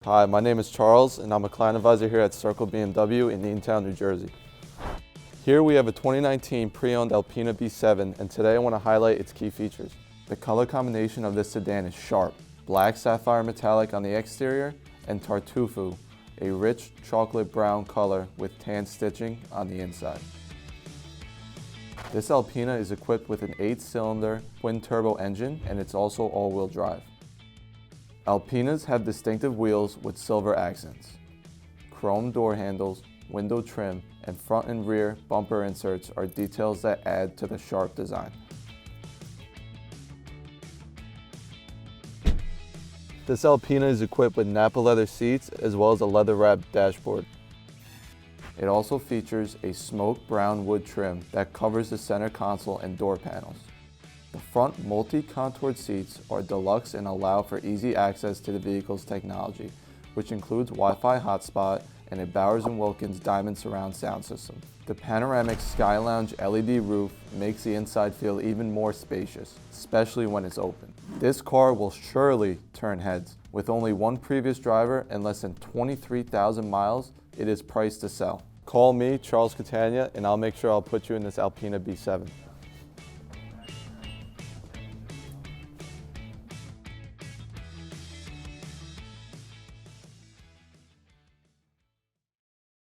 Hi, my name is Charles and I'm a client advisor here at Circle BMW in Eatontown, New Jersey. Here we have a 2019 pre-owned ALPINA B7 and today I want to highlight its key features. The color combination of this sedan is sharp, black sapphire metallic on the exterior and tartuffe, a rich chocolate brown color with tan stitching on the inside. This ALPINA is equipped with an 8-cylinder twin-turbo engine and it's also all-wheel drive. ALPINAs have distinctive wheels with silver accents. Chrome door handles, window trim, and front and rear bumper inserts are details that add to the sharp design. This ALPINA is equipped with Nappa leather seats as well as a leather-wrapped dashboard. It also features a smoke brown wood trim that covers the center console and door panels. The front multi-contoured seats are deluxe and allow for easy access to the vehicle's technology, which includes Wi-Fi hotspot and a Bowers & Wilkins Diamond surround sound system. The panoramic Sky Lounge LED roof makes the inside feel even more spacious, especially when it's open. This car will surely turn heads. With only one previous driver and less than 23,000 miles, it is priced to sell. Call me, Charles Catania, and I'll make sure I'll put you in this ALPINA B7.